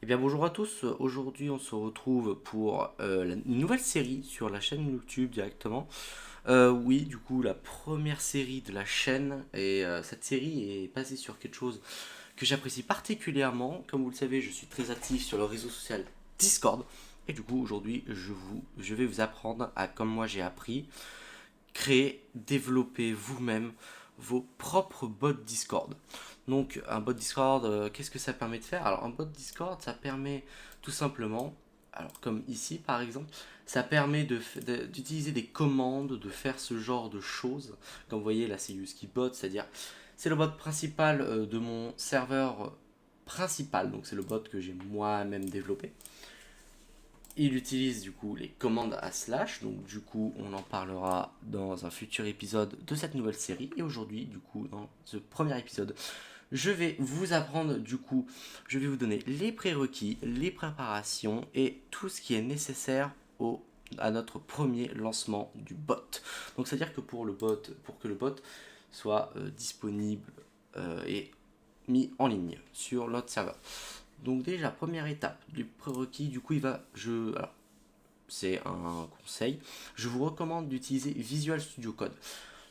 Eh bien bonjour à tous, aujourd'hui on se retrouve pour une nouvelle série sur la chaîne YouTube directement. Oui, du coup la première série de la chaîne et cette série est basée sur quelque chose que j'apprécie particulièrement. Comme vous le savez, je suis très actif sur le réseau social Discord et du coup aujourd'hui je vais vous apprendre à, comme moi j'ai appris, créer, développer vous-même vos propres bots Discord. Donc un bot Discord, qu'est-ce que ça permet de faire? Alors un bot Discord, ça permet tout simplement, alors comme ici par exemple, ça permet d'utiliser des commandes, de faire ce genre de choses. Comme vous voyez là c'est UskiBot, c'est-à-dire c'est le bot principal de mon serveur principal, donc c'est le bot que j'ai moi-même développé. Il utilise du coup les commandes à slash, donc du coup on en parlera dans un futur épisode de cette nouvelle série. Et aujourd'hui, du coup, dans ce premier épisode, je vais vous apprendre du coup, je vais vous donner les prérequis, les préparations et tout ce qui est nécessaire à notre premier lancement du bot. Donc c'est-à-dire que pour que le bot soit disponible et mis en ligne sur notre serveur. Donc déjà, première étape du prérequis, du coup, alors, c'est un conseil, je vous recommande d'utiliser Visual Studio Code.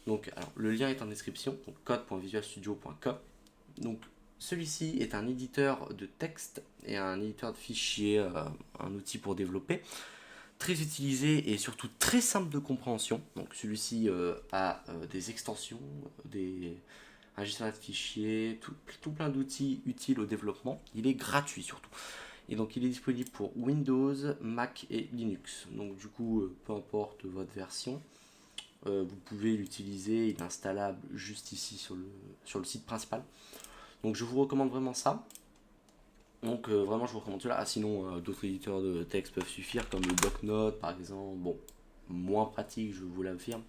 Donc, alors, le lien est en description, donc code.visualstudio.com. Donc, celui-ci est un éditeur de texte et un éditeur de fichiers, un outil pour développer, très utilisé et surtout très simple de compréhension. Donc, celui-ci a des extensions, un gestionnaire de fichiers, tout plein d'outils utiles au développement. Il est gratuit surtout. Et donc il est disponible pour Windows, Mac et Linux. Donc du coup, peu importe votre version, vous pouvez l'utiliser. Il est installable juste ici sur le site principal. Donc je vous recommande vraiment ça. Donc vraiment je vous recommande cela. Ah, sinon d'autres éditeurs de texte peuvent suffire comme le bloc-notes par exemple. Bon, moins pratique je vous l'affirme.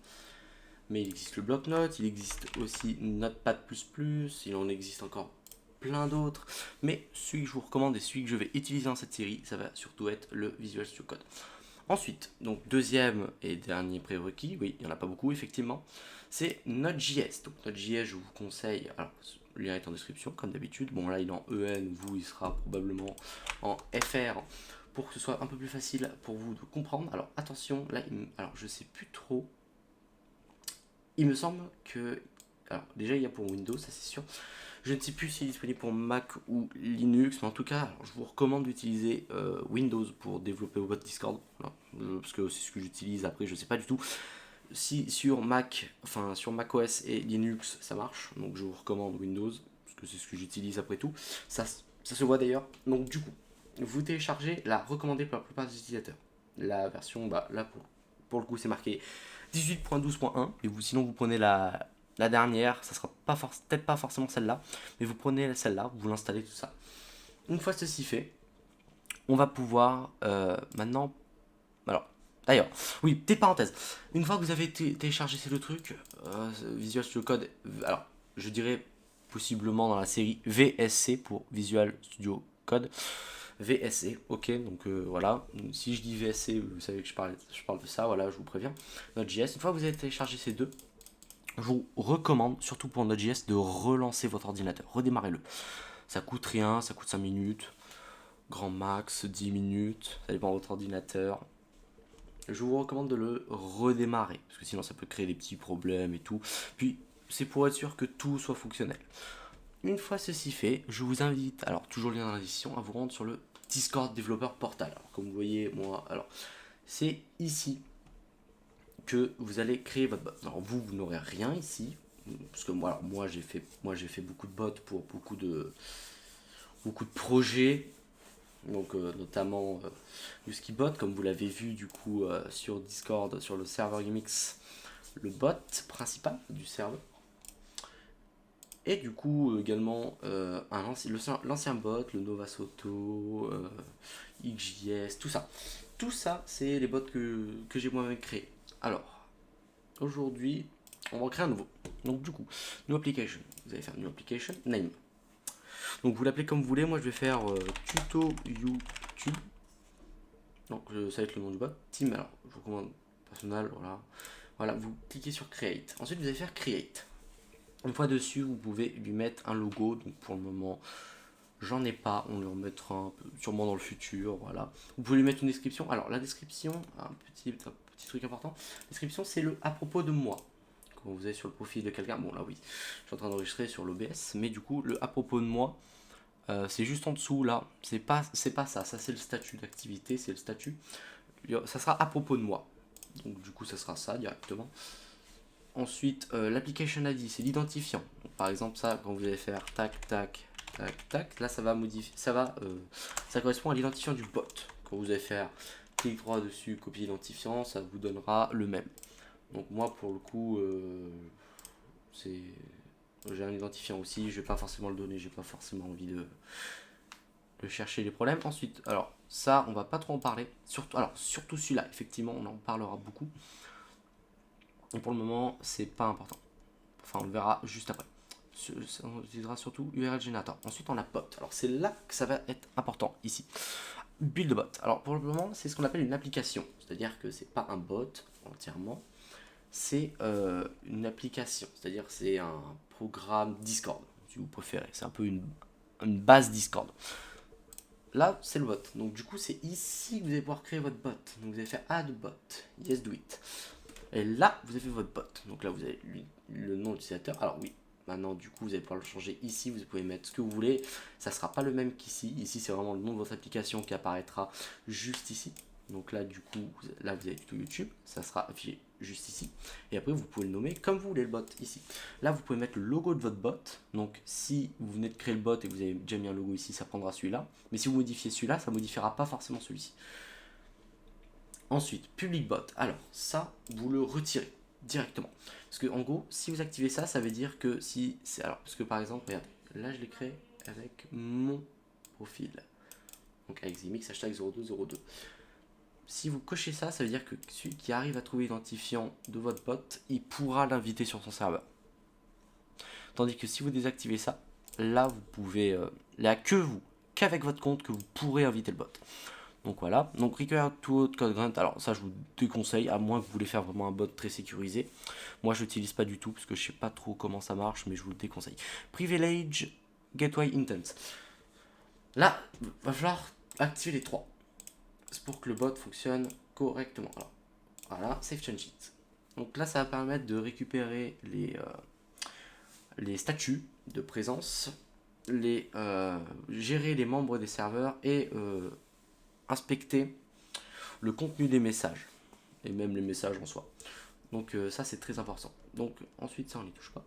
Mais il existe le bloc-notes, il existe aussi Notepad++, il en existe encore plein d'autres. Mais celui que je vous recommande et celui que je vais utiliser dans cette série, ça va surtout être le Visual Studio Code. Ensuite, donc deuxième et dernier prérequis, oui, il n'y en a pas beaucoup effectivement, c'est Node.js. Donc Node.js, je vous conseille, alors le lien est en description comme d'habitude. Bon là il est en EN, vous il sera probablement en FR pour que ce soit un peu plus facile pour vous de comprendre. Alors attention, là, alors je sais plus trop. Il me semble que, alors déjà il y a pour Windows, ça c'est sûr. Je ne sais plus s'il est disponible pour Mac ou Linux, mais en tout cas, alors, je vous recommande d'utiliser Windows pour développer votre Discord, voilà, parce que c'est ce que j'utilise. Après, je ne sais pas du tout si sur Mac, enfin sur Mac OS et Linux, ça marche. Donc, je vous recommande Windows, parce que c'est ce que j'utilise après tout. Ça se voit d'ailleurs. Donc, du coup, vous téléchargez la recommandée par la plupart des utilisateurs. La version, bah, là pour le coup, c'est marqué 18.12.1, et vous, sinon vous prenez la dernière, ça sera pas peut-être pas forcément celle-là, mais vous prenez celle-là, vous l'installez tout ça. Une fois ceci fait, on va pouvoir maintenant. Alors, d'ailleurs, oui, petite parenthèse. Une fois que vous avez téléchargé ces deux trucs, Visual Studio Code, alors je dirais possiblement dans la série VSC pour Visual Studio Code. VSC, ok, donc voilà. Si je dis VSC, vous savez que je parle de ça, voilà, je vous préviens. Node.js, une fois que vous avez téléchargé ces deux, je vous recommande, surtout pour Node.js, de relancer votre ordinateur. Redémarrez-le. Ça coûte rien, ça coûte 5 minutes. Grand max, 10 minutes. Ça dépend de votre ordinateur. Je vous recommande de le redémarrer. Parce que sinon, ça peut créer des petits problèmes et tout. Puis, c'est pour être sûr que tout soit fonctionnel. Une fois ceci fait, je vous invite, alors toujours le lien dans la description, à vous rendre sur le Discord Developer Portal. Alors, comme vous voyez, moi, alors, c'est ici que vous allez créer votre bot. Alors vous n'aurez rien ici, parce que moi j'ai fait beaucoup de bots pour beaucoup de projets, donc notamment UskiBot, comme vous l'avez vu du coup sur Discord, sur le serveur GameX, le bot principal du serveur. Et du coup également l'ancien bot, le Nova Soto, XJS, tout ça. Tout ça, c'est les bots que j'ai moi-même créés. Alors, aujourd'hui, on va créer un nouveau. Donc du coup, new application. Vous allez faire new application, name. Donc vous l'appelez comme vous voulez. Moi je vais faire tuto YouTube. Donc ça va être le nom du bot. Team, alors je vous recommande personnel, voilà. Voilà, vous cliquez sur create. Ensuite vous allez faire create. Une fois dessus, vous pouvez lui mettre un logo. Donc pour le moment, J'en ai pas, on le remettra sûrement dans le futur, voilà. Vous pouvez lui mettre une description. Alors la description, un petit truc important, description c'est le à propos de moi. Quand vous allez sur le profil de quelqu'un, bon là oui, je suis en train d'enregistrer sur l'OBS, mais du coup le à propos de moi, c'est juste en dessous là, c'est pas ça, ça c'est le statut d'activité, c'est le statut, ça sera à propos de moi. Donc du coup ça sera ça directement. Ensuite, l'application ID, c'est l'identifiant. Par exemple, ça, quand vous allez faire tac, tac, tac, tac, là, ça va modifier, ça correspond à l'identifiant du bot. Quand vous allez faire clic droit dessus, copier l'identifiant, ça vous donnera le même. Donc moi, pour le coup, j'ai un identifiant aussi. Je vais pas forcément le donner, j'ai pas forcément envie de chercher les problèmes. Ensuite, alors ça, on va pas trop en parler. Surtout celui-là, effectivement, on en parlera beaucoup. Et pour le moment, c'est pas important. Enfin, on le verra juste après. On utilisera surtout URL Generator. Ensuite, on a bot. Alors, c'est là que ça va être important, ici. Build bot. Alors, pour le moment, c'est ce qu'on appelle une application. C'est-à-dire que c'est pas un bot entièrement. C'est une application. C'est-à-dire que c'est un programme Discord, si vous préférez. C'est un peu une base Discord. Là, c'est le bot. Donc, du coup, c'est ici que vous allez pouvoir créer votre bot. Donc, vous allez faire add bot. Yes, do it. Et là, vous avez votre bot. Donc là, vous avez le nom de l'utilisateur. Alors oui, maintenant, du coup, vous allez pouvoir le changer ici. Vous pouvez mettre ce que vous voulez. Ça ne sera pas le même qu'ici. Ici, c'est vraiment le nom de votre application qui apparaîtra juste ici. Donc là, du coup, là, vous avez tout YouTube. Ça sera affiché juste ici. Et après, vous pouvez le nommer comme vous voulez le bot ici. Là, vous pouvez mettre le logo de votre bot. Donc, si vous venez de créer le bot et que vous avez déjà mis un logo ici, ça prendra celui-là. Mais si vous modifiez celui-là, ça ne modifiera pas forcément celui-ci. Ensuite, public bot. Alors, ça, vous le retirez directement. Parce que, en gros, si vous activez ça, ça veut dire que si c'est. Alors, parce que par exemple, regardez, là, je l'ai créé avec mon profil. Donc, avec Zimix, hashtag 0202. Si vous cochez ça, ça veut dire que celui qui arrive à trouver l'identifiant de votre bot, il pourra l'inviter sur son serveur. Tandis que si vous désactivez ça, là, vous pouvez. Là, qu'avec votre compte, que vous pourrez inviter le bot. Donc voilà, donc Require to Code Grunt, alors ça je vous déconseille, à moins que vous voulez faire vraiment un bot très sécurisé. Moi je l'utilise pas du tout, parce que je sais pas trop comment ça marche, mais je vous le déconseille. Privilege Gateway Intent. Là, va falloir activer les trois. C'est pour que le bot fonctionne correctement. Alors, voilà, Save Changes. Donc là ça va permettre de récupérer les statuts de présence, gérer les membres des serveurs et inspecter le contenu des messages et même les messages en soi. Donc ça c'est très important. Donc ensuite ça on n'y touche pas.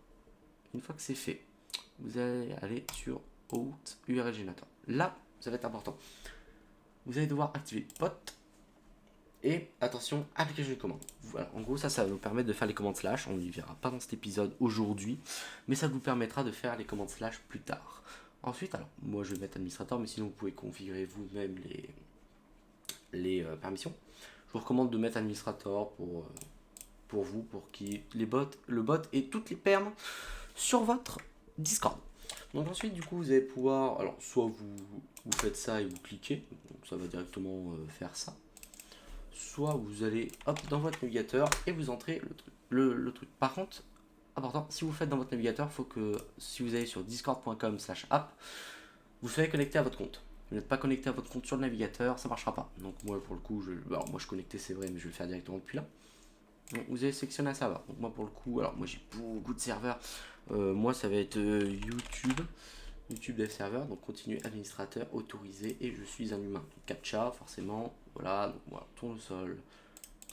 Une fois que c'est fait, vous allez aller sur Out URL Generator. Là ça va être important. Vous allez devoir activer bot et attention application commande. Voilà, en gros ça va nous permettre de faire les commandes slash. On n'y verra pas dans cet épisode aujourd'hui, mais ça vous permettra de faire les commandes slash plus tard. Ensuite, alors moi je vais mettre administrateur, mais sinon vous pouvez configurer vous-même les permissions. Je vous recommande de mettre administrateur pour vous, pour qu'il le bot et toutes les permes sur votre Discord. Donc ensuite, du coup, vous allez pouvoir, alors soit vous faites ça et vous cliquez, donc ça va directement faire ça. Soit vous allez hop dans votre navigateur et vous entrez le truc. Par contre, important, si vous faites dans votre navigateur, il faut que si vous allez sur discord.com/app, vous soyez connecté à votre compte. Vous n'êtes pas connecté à votre compte sur le navigateur, ça ne marchera pas. Donc moi pour le coup, moi je suis connecté, c'est vrai, mais je vais le faire directement depuis là. Donc vous allez sélectionner un serveur. Donc moi pour le coup, alors moi j'ai beaucoup de serveurs. Moi ça va être YouTube Dev Server, donc continue administrateur, autorisé, et je suis un humain. Donc, CAPTCHA forcément, voilà, donc voilà, tournesol.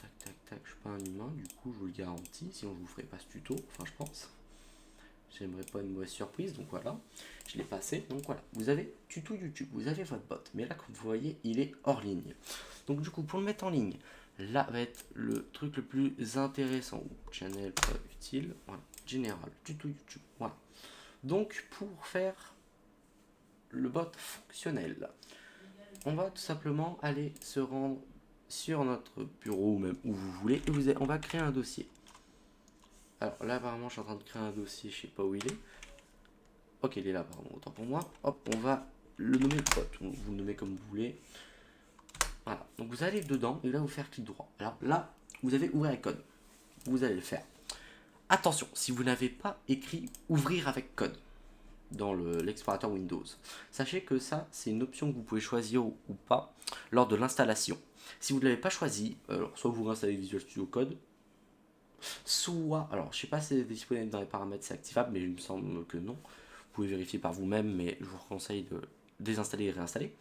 Tac tac tac, je suis pas un humain, du coup je vous le garantis, sinon je vous ferai pas ce tuto, enfin je pense. J'aimerais pas une mauvaise surprise, donc voilà, je l'ai passé. Donc voilà, vous avez tuto YouTube, vous avez votre bot, mais là comme vous voyez, il est hors ligne. Donc du coup, pour le mettre en ligne, là va être le truc le plus intéressant. Channel pas utile, voilà, général, tuto YouTube, voilà. Donc pour faire le bot fonctionnel, on va tout simplement aller se rendre sur notre bureau ou même où vous voulez, et on va créer un dossier. Alors là apparemment je suis en train de créer un dossier, je sais pas où il est. Ok, il est là, pardon, autant pour moi. Hop, on va le nommer bot, vous le nommez comme vous voulez. Voilà, donc vous allez dedans et là vous faire clic droit. Alors là, vous avez ouvrir avec code. Vous allez le faire. Attention, si vous n'avez pas écrit ouvrir avec code, dans l'explorateur Windows. Sachez que ça, c'est une option que vous pouvez choisir ou pas lors de l'installation. Si vous ne l'avez pas choisi, alors, soit vous réinstallez Visual Studio Code, soit, alors je sais pas si c'est disponible dans les paramètres, c'est activable, mais il me semble que non. Vous pouvez vérifier par vous-même, mais je vous conseille de désinstaller et réinstaller.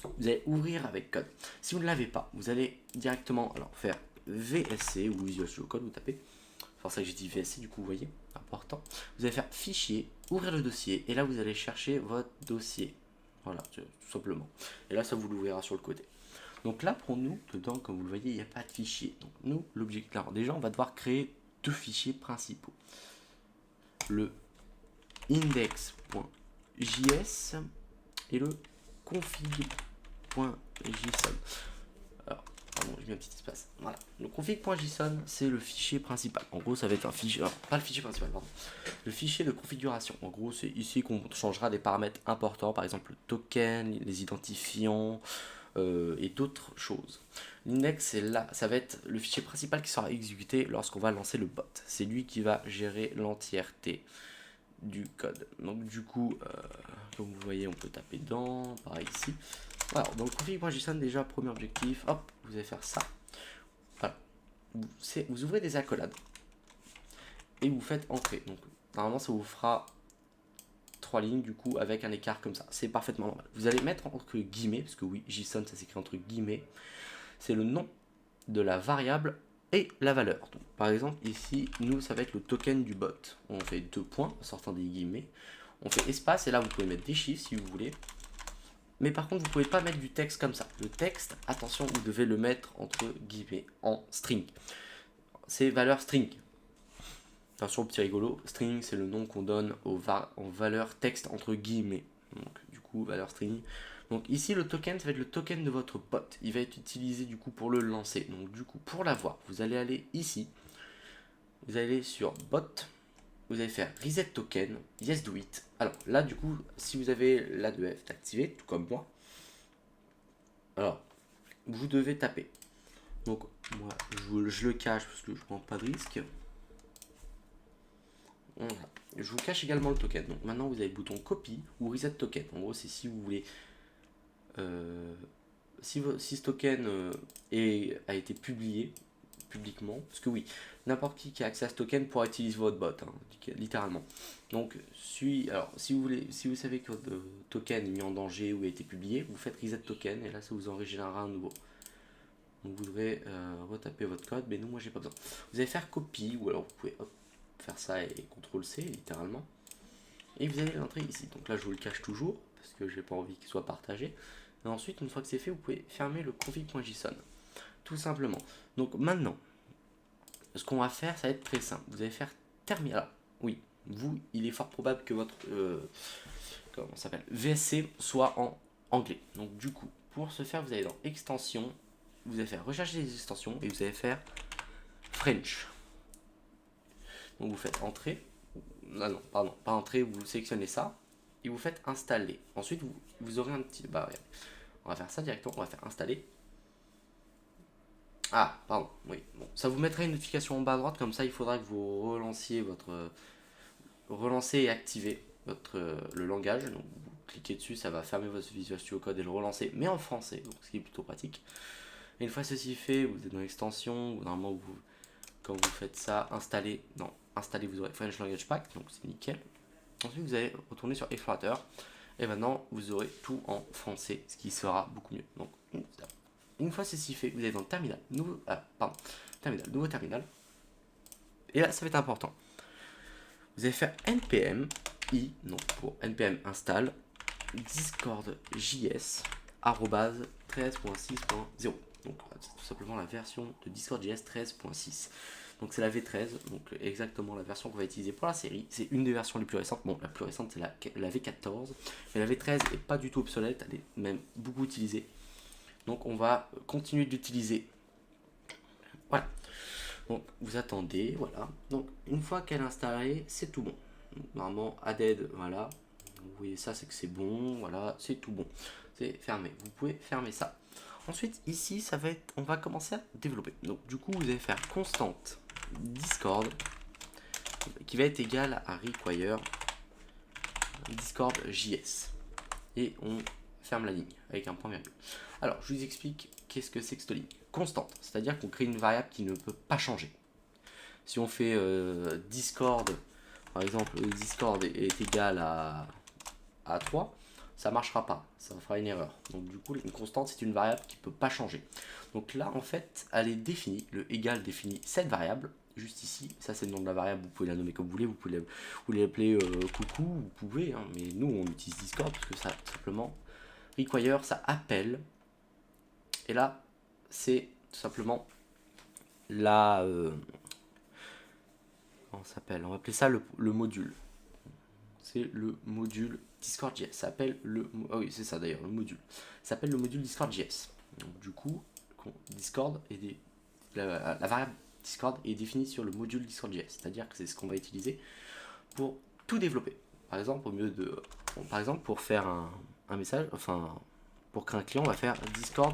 Vous allez ouvrir avec code. Si vous ne l'avez pas, vous allez directement alors, faire VSC ou Visual Studio Code, vous tapez. C'est pour ça que j'ai dit VSC, du coup, vous voyez, important. Vous allez faire fichier, ouvrir le dossier, et là vous allez chercher votre dossier. Voilà, tout simplement. Et là, ça vous l'ouvrira sur le côté. Donc là, pour nous, dedans, comme vous le voyez, il n'y a pas de fichier. Donc nous, l'objectif, alors déjà, on va devoir créer deux fichiers principaux. Le index.js et le config.json. Alors, pardon, j'ai mis un petit espace. Voilà. Le config.json, c'est le fichier principal. En gros, ça va être un fichier, alors, pas le fichier principal, pardon. Le fichier de configuration. En gros, c'est ici qu'on changera des paramètres importants, par exemple le token, les identifiants, et d'autres choses. L'index, c'est là, ça va être le fichier principal qui sera exécuté lorsqu'on va lancer le bot. C'est lui qui va gérer l'entièreté du code. Donc du coup, comme vous voyez, on peut taper dedans, pareil ici. Voilà, donc config.json, déjà, premier objectif, hop, vous allez faire ça. Voilà. Vous ouvrez des accolades et vous faites entrer. Donc normalement, ça vous fera 3 lignes du coup avec un écart comme ça. C'est parfaitement normal. Vous allez mettre entre guillemets, parce que oui, JSON ça s'écrit entre guillemets, c'est le nom de la variable et la valeur. Donc, par exemple, ici, nous, ça va être le token du bot. On fait 2 points en sortant des guillemets. On fait espace et là, vous pouvez mettre des chiffres si vous voulez. Mais par contre, vous ne pouvez pas mettre du texte comme ça. Le texte, attention, vous devez le mettre entre guillemets en string. C'est valeur string. Attention, petit rigolo, string c'est le nom qu'on donne aux valeurs texte entre guillemets. Donc du coup, valeur string. Donc ici le token, ça va être le token de votre bot. Il va être utilisé du coup pour le lancer. Donc du coup, pour l'avoir, vous allez aller ici. Vous allez sur bot. Vous allez faire reset token, yes do it. Alors là du coup, si vous avez l'A2F activé, tout comme moi, alors vous devez taper. Donc moi je le cache parce que je prends pas de risque. Voilà. Je vous cache également le token. Donc maintenant vous avez le bouton copy ou reset token. En gros c'est si vous voulez si ce token a été publié publiquement, parce que oui, n'importe qui a accès à ce token pourra utiliser votre bot, hein, littéralement. Donc alors si vous voulez, si vous savez que votre token est mis en danger ou a été publié, vous faites reset token et là ça vous en régénérera un nouveau. Donc vous devrez retaper votre code, mais non, moi j'ai pas besoin. Vous allez faire copy ou alors vous pouvez faire ça et CTRL C littéralement et vous allez l'entrer ici. Donc là je vous le cache toujours parce que j'ai pas envie qu'il soit partagé, et ensuite une fois que c'est fait vous pouvez fermer le config.json tout simplement. Donc maintenant ce qu'on va faire ça va être très simple, vous allez faire terminer. Alors oui, il est fort probable que votre comment ça s'appelle VSC soit en anglais. Donc du coup pour ce faire vous allez dans extension, vous allez faire rechercher les extensions et vous allez faire French. Donc vous faites entrer, non, pardon, pas entrer, vous sélectionnez ça et vous faites installer. Ensuite vous aurez un petit, on va faire ça directement, on va faire installer. Ah, pardon, oui, bon, ça vous mettra une notification en bas à droite, comme ça il faudra que vous relanciez relancez et activez le langage. Donc vous cliquez dessus, ça va fermer votre Visual Studio Code et le relancer, mais en français, donc ce qui est plutôt pratique. Et une fois ceci fait, vous êtes dans l'extension, normalement quand vous faites ça, installer, vous aurez French Language Pack, donc c'est nickel. Ensuite vous allez retourner sur Explorateur, et maintenant vous aurez tout en français, ce qui sera beaucoup mieux. Donc une fois ceci fait, vous êtes dans le terminal, nouveau terminal, et là ça va être important. Vous allez faire npm i, donc pour npm install discord.js 13.6.0. Donc c'est tout simplement la version de Discord.js 13.6. Donc c'est la V13, donc exactement la version qu'on va utiliser pour la série. C'est une des versions les plus récentes. Bon, la plus récente c'est la V14, mais la V13 n'est pas du tout obsolète, elle est même beaucoup utilisée. Donc on va continuer d'utiliser. Voilà. Donc vous attendez, voilà. Donc une fois qu'elle est installée, c'est tout bon. Donc, normalement added, voilà. Vous voyez ça, c'est que c'est bon, voilà, c'est tout bon. C'est fermé. Vous pouvez fermer ça. Ensuite, ici, ça va être, on va commencer à développer. Donc du coup, vous allez faire constante Discord qui va être égal à require Discord JS. Et on ferme la ligne avec un point virgule. Alors, je vous explique qu'est-ce que c'est que cette ligne. Constante, c'est-à-dire qu'on crée une variable qui ne peut pas changer. Si on fait Discord, par exemple, Discord est égal à 3, ça ne marchera pas, ça fera une erreur. Donc du coup, une constante, c'est une variable qui ne peut pas changer. Donc là, en fait, elle est définie, le égal définit cette variable, juste ici. Ça, c'est le nom de la variable, vous pouvez la nommer comme vous voulez, vous l'appeler coucou, vous pouvez, hein, mais nous, on utilise Discord parce que ça, tout simplement, require, ça appelle. Et là, c'est tout simplement la... comment ça s'appelle? On va appeler ça le module. C'est le module Discord.js. Ça s'appelle le... Ah oui, c'est ça d'ailleurs, le module. Ça s'appelle le module Discord.js. Donc du coup, Discord est la variable Discord est définie sur le module Discord.js. C'est-à-dire que c'est ce qu'on va utiliser pour tout développer. Par exemple, au mieux de... Par exemple, pour faire un message, enfin, pour créer un client, on va faire discord.new.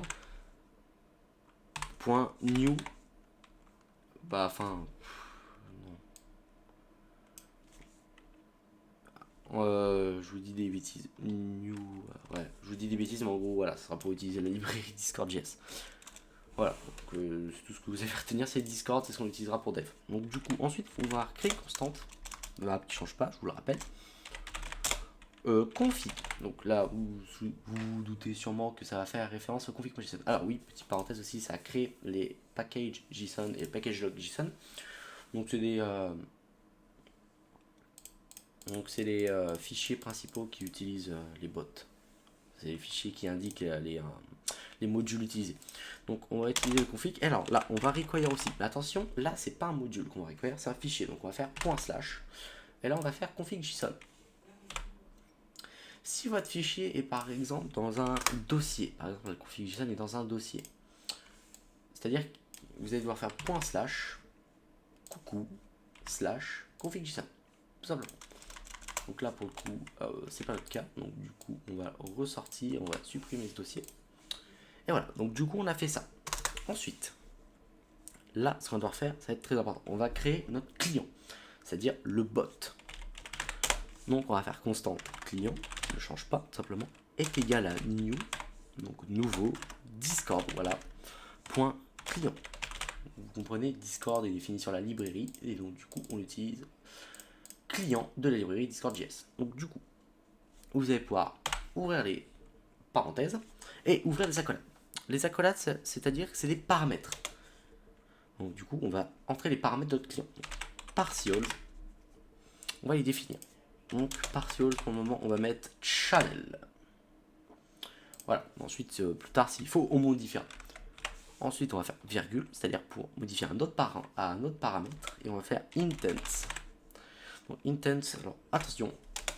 Bah, enfin... je vous dis des bêtises. Ouais, je vous dis des bêtises, mais en gros, voilà, ça sera pour utiliser la librairie Discord.js. Voilà, donc c'est tout ce que vous avez à retenir, c'est Discord, c'est ce qu'on utilisera pour dev. Donc du coup, ensuite, il faut voir créer une constante, qui ne change pas, je vous le rappelle. Config, donc là, vous vous doutez sûrement que ça va faire référence au config.json. Alors oui, petite parenthèse aussi, ça crée les packages JSON et package log JSON. Donc c'est des... Donc c'est les fichiers principaux qui utilisent les bots. C'est les fichiers qui indiquent les modules utilisés. Donc on va utiliser le config. Et alors là, on va require aussi. Mais attention, là c'est pas un module qu'on va require, c'est un fichier. Donc on va faire ./. Et là on va faire config JSON. Si votre fichier est par exemple dans un dossier, par exemple le config JSON est dans un dossier, c'est-à-dire que vous allez devoir faire / coucou / config JSON. Tout simplement. Donc là, pour le coup, c'est pas notre cas. Donc du coup, on va ressortir, on va supprimer ce dossier. Et voilà. Donc du coup, on a fait ça. Ensuite, là, ce qu'on doit faire, ça va être très important. On va créer notre client, c'est-à-dire le bot. Donc on va faire constant client, qui ne change pas, tout simplement, est égal à new, donc nouveau, Discord, voilà, point client. Vous comprenez, Discord est défini sur la librairie, et donc du coup, on l'utilise client de la librairie Discord.js. Donc du coup, vous allez pouvoir ouvrir les parenthèses et ouvrir les accolades. Les accolades, c'est-à-dire que c'est des paramètres. Donc du coup, on va entrer les paramètres de notre client. Donc, partial, on va les définir. Donc partial, pour le moment, on va mettre channel. Voilà. Ensuite, plus tard, s'il faut, on modifie. Ensuite, on va faire virgule, c'est-à-dire pour modifier un autre paramètre, et on va faire intense. Donc intense, alors attention,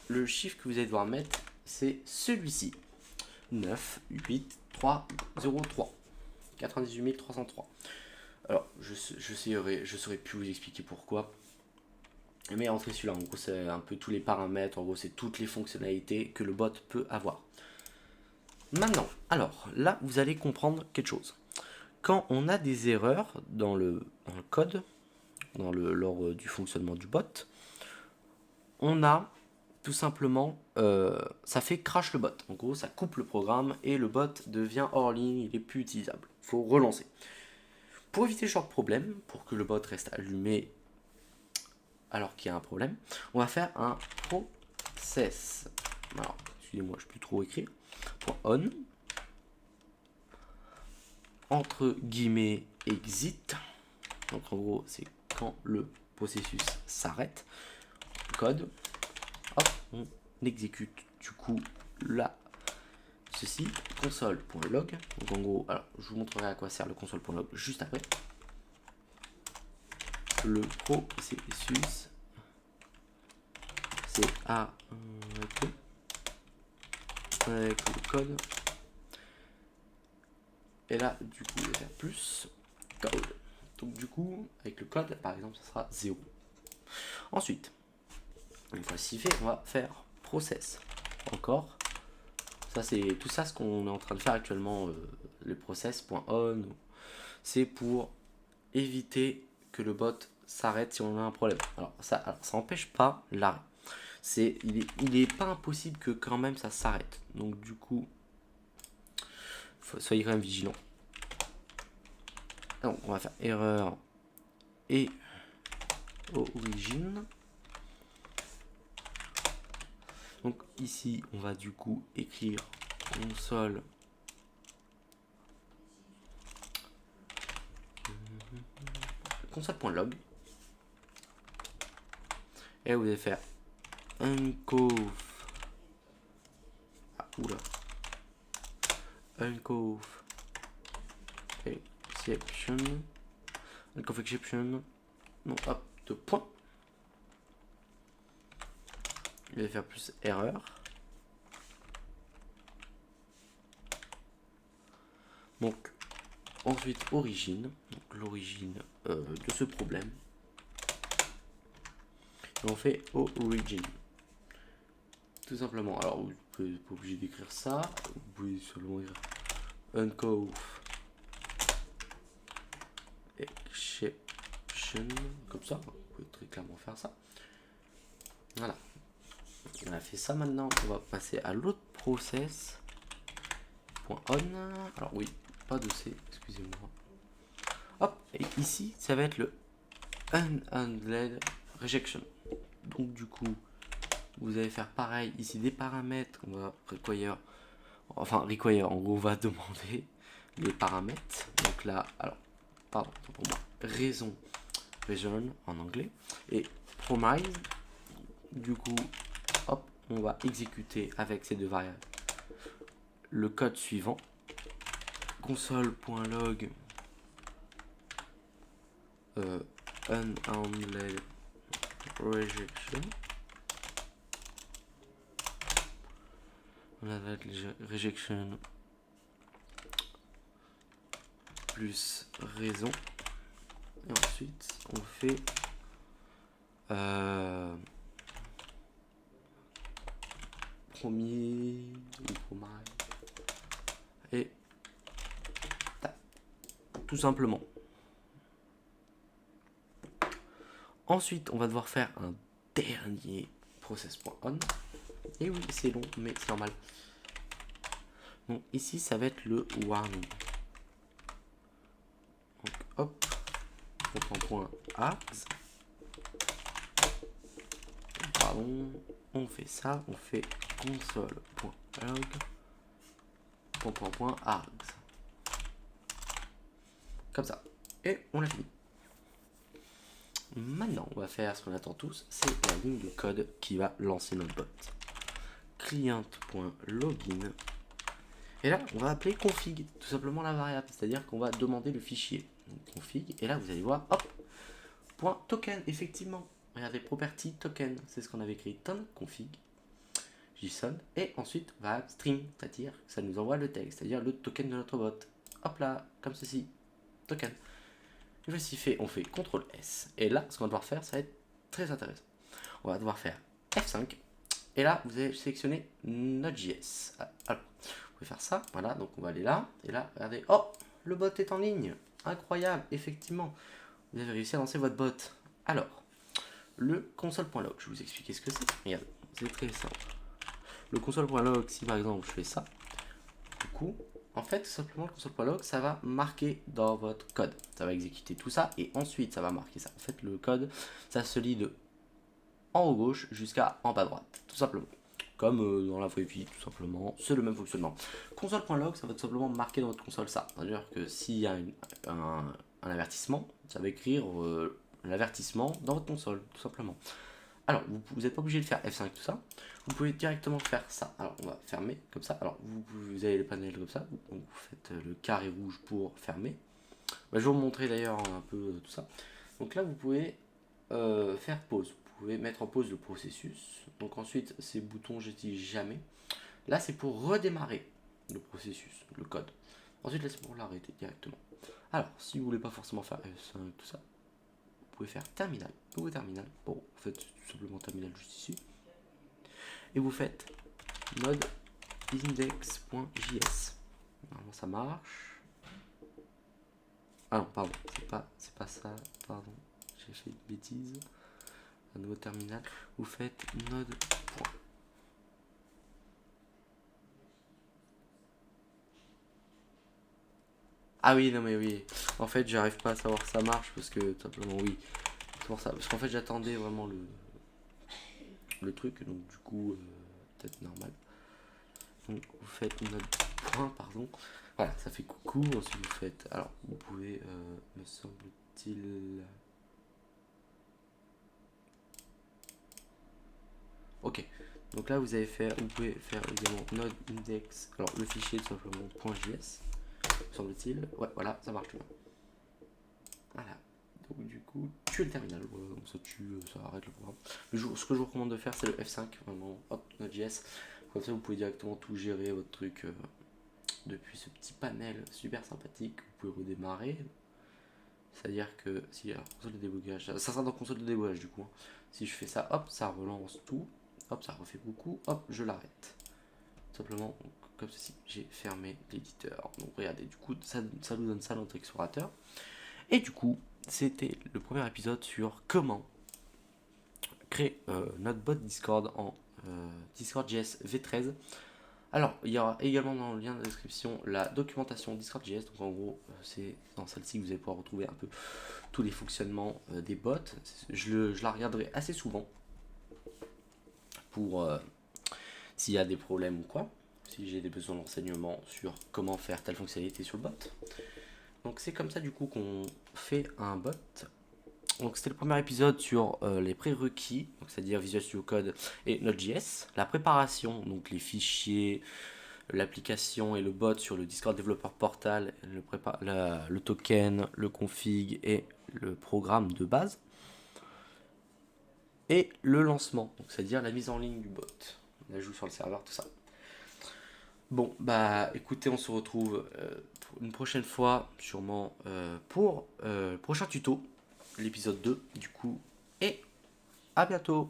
le chiffre que vous allez devoir mettre, c'est celui-ci. 9, 8, 3, 0, 3. 98 303. Alors, je saurais plus vous expliquer pourquoi. Mais entrez celui-là, en gros, c'est un peu tous les paramètres, en gros, c'est toutes les fonctionnalités que le bot peut avoir. Maintenant, alors, là, vous allez comprendre quelque chose. Quand on a des erreurs dans le code, lors du fonctionnement du bot, on a tout simplement, ça fait crash le bot. En gros, ça coupe le programme et le bot devient hors ligne, il est plus utilisable. Il faut relancer. Pour éviter ce genre de problème, pour que le bot reste allumé alors qu'il y a un problème, on va faire un process. Alors, excusez-moi, je ne peux plus trop écrire. .on entre guillemets exit. Donc en gros, c'est quand le processus s'arrête. Code. Hop, on exécute du coup là ceci, console.log. Donc en gros, alors je vous montrerai à quoi sert le console.log juste après. Le processus c'est avec le code. Et là, du coup, je vais faire plus code. Donc du coup, avec le code, par exemple, ça sera 0. Ensuite, une fois ceci fait, on va faire process. Encore. Ça, c'est tout ça ce qu'on est en train de faire actuellement, le process.on. C'est pour éviter que le bot s'arrête si on a un problème. Alors ça n'empêche pas l'arrêt. Il est pas impossible que quand même ça s'arrête. Donc du coup, soyez quand même vigilant. Donc on va faire erreur et origine. Donc ici, on va du coup écrire console.log. Et là, vous allez faire uncove. Ah, oula. Uncove exception. Uncove exception. Non, hop, de points. Je vais faire plus erreur. Donc, ensuite, origine. Donc, l'origine de ce problème. Et on fait origin. Tout simplement. Alors, vous pouvez pas obligé d'écrire ça. Vous pouvez seulement écrire uncove exception. Comme ça. Vous pouvez très clairement faire ça. Voilà. On a fait ça maintenant. On va passer à l'autre process. .on. Alors oui, pas de C, excusez-moi. Hop, et ici, ça va être le unhandled rejection. Donc du coup, vous allez faire pareil. Ici, des paramètres. On va require. Enfin, require, en gros, on va demander les paramètres. Donc là, alors, pardon, pour moi, raison, reason en anglais. Et promise, du coup, hop, on va exécuter avec ces deux variables le code suivant. Console.log unhandled rejection. Rejection plus raison. Et ensuite, on fait premier ou promise. Et tout simplement. Ensuite, on va devoir faire un dernier process.on. Et oui, c'est long, mais c'est normal. Donc ici, ça va être le warning. Donc hop, on prend point args. Pardon, on fait ça, on fait console.log .args. Comme ça. Et on l'a fini. Maintenant, on va faire ce qu'on attend tous, c'est la ligne de code qui va lancer notre bot. Client.login. Et là, on va appeler config, tout simplement la variable, c'est-à-dire qu'on va demander le fichier. Donc, config, et là, vous allez voir, hop, point token, effectivement. Regardez, property token, c'est ce qu'on avait écrit, ton config, JSON, et ensuite, va string, c'est-à-dire que ça nous envoie le texte, c'est-à-dire le token de notre bot. Hop là, comme ceci, token. Et voici fait, on fait CTRL S. Et là, ce qu'on va devoir faire, ça va être très intéressant. On va devoir faire F5. Et là, vous allez sélectionner Node.js. Alors, vous pouvez faire ça. Voilà, donc on va aller là. Et là, regardez. Oh, le bot est en ligne. Incroyable, effectivement. Vous avez réussi à lancer votre bot. Alors, le console.log, je vais vous expliquer ce que c'est. Regardez, c'est très simple. Le console.log, si par exemple je fais ça, du coup, en fait, tout simplement, le console.log, ça va marquer dans votre code. Ça va exécuter tout ça et ensuite, ça va marquer ça. En fait, le code, ça se lit de en haut gauche jusqu'à en bas droite, tout simplement. Comme dans la vraie vie, tout simplement. C'est le même fonctionnement. Console.log, ça va tout simplement marquer dans votre console ça. C'est-à-dire que s'il y a un avertissement, ça va écrire l'avertissement dans votre console, tout simplement. Alors, vous n'êtes pas obligé de faire F5 tout ça. Vous pouvez directement faire ça. Alors, on va fermer comme ça. Alors, vous avez les panels comme ça. Donc, vous faites le carré rouge pour fermer. Je vais vous montrer d'ailleurs un peu tout ça. Donc là, vous pouvez faire pause. Vous pouvez mettre en pause le processus. Donc ensuite, ces boutons, j'utilise jamais. Là, c'est pour redémarrer le processus, le code. Ensuite, là, c'est pour l'arrêter directement. Alors, si vous voulez pas forcément faire F5 tout ça, vous pouvez faire terminal, nouveau terminal. Bon, vous faites tout simplement terminal juste ici. Et vous faites node index.js. Normalement, ça marche. Ah non, pardon, c'est pas ça, pardon, j'ai fait une bêtise. un nouveau terminal, vous faites node. Ah oui, non mais oui. En fait, j'arrive pas à savoir si ça marche parce que tout simplement oui. C'est pour ça. Parce qu'en fait, j'attendais vraiment le truc, donc du coup, peut-être normal. Donc vous faites notre point, pardon. Voilà, ça fait coucou. Ensuite vous faites. Alors, vous pouvez, me semble-t-il. Ok. Donc là, vous pouvez faire également node index. Alors le fichier tout simplement .js, me semble-t-il. Ouais, voilà, ça marche bien. Voilà. Donc du coup, tuer le terminal. Voilà, donc ça tue, ça arrête le programme. Ce que je vous recommande de faire, c'est le F5. Vraiment, hop, Node.js. Comme ça, vous pouvez directement tout gérer votre truc depuis ce petit panel super sympathique. Vous pouvez redémarrer. C'est-à-dire que si, alors, console de débogage, ça sera dans console de débogage du coup, hein. Si je fais ça, hop, ça relance tout. Hop, ça refait beaucoup. Hop, je l'arrête. Simplement, donc, comme ceci, j'ai fermé l'éditeur. Donc regardez, du coup, ça nous donne ça dans notre explorateur. Et du coup, c'était le premier épisode sur comment créer notre bot Discord en Discord.js V13. Alors, il y aura également dans le lien de description la documentation Discord.js. Donc en gros, c'est dans celle-ci que vous allez pouvoir retrouver un peu tous les fonctionnements des bots. Je la regarderai assez souvent pour s'il y a des problèmes ou quoi. Si j'ai des besoins de renseignements sur comment faire telle fonctionnalité sur le bot. Donc c'est comme ça du coup qu'on fait un bot. Donc c'était le premier épisode sur les prérequis, c'est-à-dire Visual Studio Code et Node.js, la préparation, donc les fichiers, l'application et le bot sur le Discord Developer Portal, le token, le config et le programme de base, et le lancement, donc c'est-à-dire la mise en ligne du bot, l'ajout sur le serveur, tout ça. Bon, bah écoutez, on se retrouve une prochaine fois, sûrement pour le prochain tuto, l'épisode 2 du coup, et à bientôt.